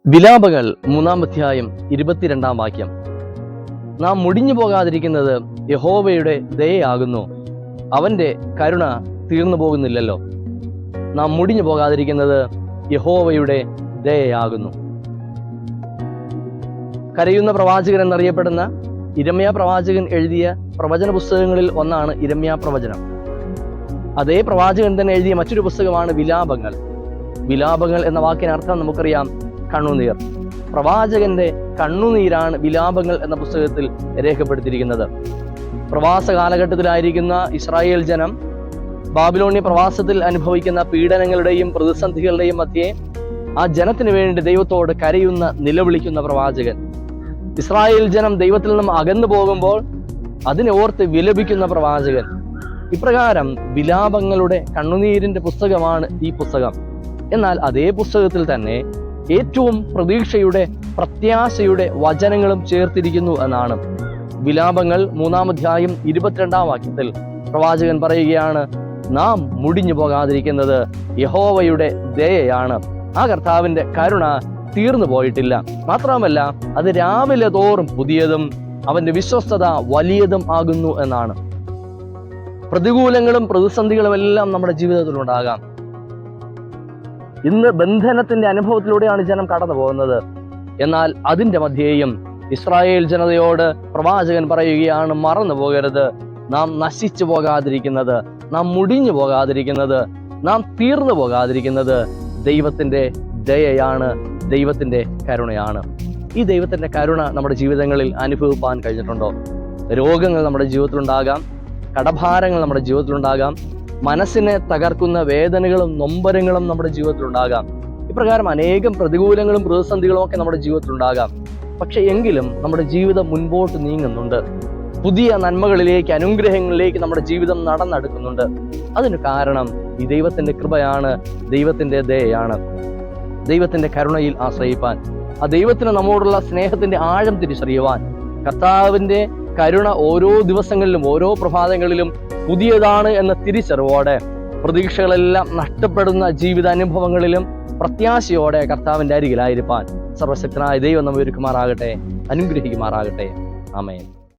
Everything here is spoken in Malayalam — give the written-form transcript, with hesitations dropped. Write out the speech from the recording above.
വിലാപങ്ങൾ 3-ാം അധ്യായം 22-ാം വാക്യം. നാം മുടിഞ്ഞു പോകാതിരിക്കുന്നത് യഹോവയുടെ ദയയാകുന്നു, അവന്റെ കരുണ തീർന്നു പോകുന്നില്ലല്ലോ. നാം മുടിഞ്ഞു പോകാതിരിക്കുന്നത് യഹോവയുടെ ദയയാകുന്നു. കരയുന്ന പ്രവാചകൻ എന്നറിയപ്പെടുന്ന ഇരമ്യാ പ്രവാചകൻ എഴുതിയ പ്രവചന പുസ്തകങ്ങളിൽ ഒന്നാണ് ഇരമ്യാ പ്രവചനം. അതേ പ്രവാചകൻ തന്നെ എഴുതിയ മറ്റൊരു പുസ്തകമാണ് വിലാപങ്ങൾ. വിലാപങ്ങൾ എന്ന വാക്കിനർത്ഥം നമുക്കറിയാം, കണ്ണുനീർ. പ്രവാചകന്റെ കണ്ണുനീരാണ് വിലാപങ്ങൾ എന്ന പുസ്തകത്തിൽ രേഖപ്പെടുത്തിയിരിക്കുന്നത്. പ്രവാസ കാലഘട്ടത്തിലായിരിക്കുന്ന ഇസ്രായേൽ ജനം ബാബിലോണ്യ പ്രവാസത്തിൽ അനുഭവിക്കുന്ന പീഡനങ്ങളുടെയും പ്രതിസന്ധികളുടെയും മധ്യേ ആ ജനത്തിന് വേണ്ടി ദൈവത്തോട് കരയുന്ന, നിലവിളിക്കുന്ന പ്രവാചകൻ. ഇസ്രായേൽ ജനം ദൈവത്തിൽ നിന്നും അകന്നു പോകുമ്പോൾ അതിനെ ഓർത്ത് വിലപിക്കുന്ന പ്രവാചകൻ. ഇപ്രകാരം വിലാപങ്ങളുടെ, കണ്ണുനീരിന്റെ പുസ്തകമാണ് ഈ പുസ്തകം. എന്നാൽ അതേ പുസ്തകത്തിൽ തന്നെ ഏറ്റവും പ്രതീക്ഷയുടെ, പ്രത്യാശയുടെ വചനങ്ങളും ചേർത്തിരിക്കുന്നു എന്നാണ്. വിലാപങ്ങൾ 3-ാം അധ്യായം 22-ാം വാക്യത്തിൽ പ്രവാചകൻ പറയുകയാണ്, നാം മുടിഞ്ഞു പോകാതിരിക്കുന്നത് യഹോവയുടെ ദയയാണ്, ആ കർത്താവിന്റെ കരുണ തീർന്നു പോയിട്ടില്ല. മാത്രമല്ല, അത് രാവിലെ തോറും പുതിയതും അവന്റെ വിശ്വസ്തത വലിയതും ആകുന്നു എന്നാണ്. പ്രതികൂലങ്ങളും പ്രതിസന്ധികളും എല്ലാം നമ്മുടെ ജീവിതത്തിലുണ്ടാകാം. ഇന്ന് ബന്ധനത്തിന്റെ അനുഭവത്തിലൂടെയാണ് ജനം കടന്നു പോകുന്നത്. എന്നാൽ അതിന്റെ മധ്യേയും ഇസ്രായേൽ ജനതയോട് പ്രവാചകൻ പറയുകയാണ്, മറന്നു പോകരുത്, നാം നശിച്ചു പോകാതിരിക്കുന്നത്, നാം മുടിഞ്ഞു പോകാതിരിക്കുന്നത്, നാം തീർന്നു പോകാതിരിക്കുന്നത് ദൈവത്തിന്റെ ദയയാണ്, ദൈവത്തിന്റെ കരുണയാണ്. ഈ ദൈവത്തിന്റെ കരുണ നമ്മുടെ ജീവിതങ്ങളിൽ അനുഭവിപ്പാൻ കഴിഞ്ഞിട്ടുണ്ടോ? രോഗങ്ങൾ നമ്മുടെ ജീവിതത്തിലുണ്ടാകാം, കടഭാരങ്ങൾ നമ്മുടെ ജീവിതത്തിലുണ്ടാകാം, മനസ്സിനെ തകർക്കുന്ന വേദനകളും നൊമ്പരങ്ങളും നമ്മുടെ ജീവിതത്തിലുണ്ടാകാം. ഇപ്രകാരം അനേകം പ്രതികൂലങ്ങളും പ്രതിസന്ധികളും ഒക്കെ നമ്മുടെ ജീവിതത്തിലുണ്ടാകാം. പക്ഷെ എങ്കിലും നമ്മുടെ ജീവിതം മുൻപോട്ട് നീങ്ങുന്നുണ്ട്. പുതിയ നന്മകളിലേക്ക്, അനുഗ്രഹങ്ങളിലേക്ക് നമ്മുടെ ജീവിതം നടന്നെടുക്കുന്നുണ്ട്. അതിന് കാരണം ഈ ദൈവത്തിന്റെ കൃപയാണ്, ദൈവത്തിന്റെ ദയയാണ്. ദൈവത്തിന്റെ കരുണയിൽ ആശ്രയിപ്പാൻ, ആ ദൈവത്തിന് നമ്മോടുള്ള സ്നേഹത്തിന്റെ ആഴം തിരിച്ചറിയുവാൻ, കർത്താവിന്റെ കരുണ ഓരോ ദിവസങ്ങളിലും, ഓരോ പ്രഭാതങ്ങളിലും പുതിയതാണ് എന്ന തിരിച്ചറിവോടെ, പ്രതീക്ഷകളെല്ലാം നഷ്ടപ്പെടുന്ന ജീവിതാനുഭവങ്ങളിലും പ്രത്യാശയോടെ കർത്താവിന്റെ അരികിലായിരിക്കാൻ സർവശക്തനായ ദൈവം നമ്മെ ഒരുക്കുമാറാകട്ടെ, അനുഗ്രഹിക്കുമാറാകട്ടെ. ആമേൻ.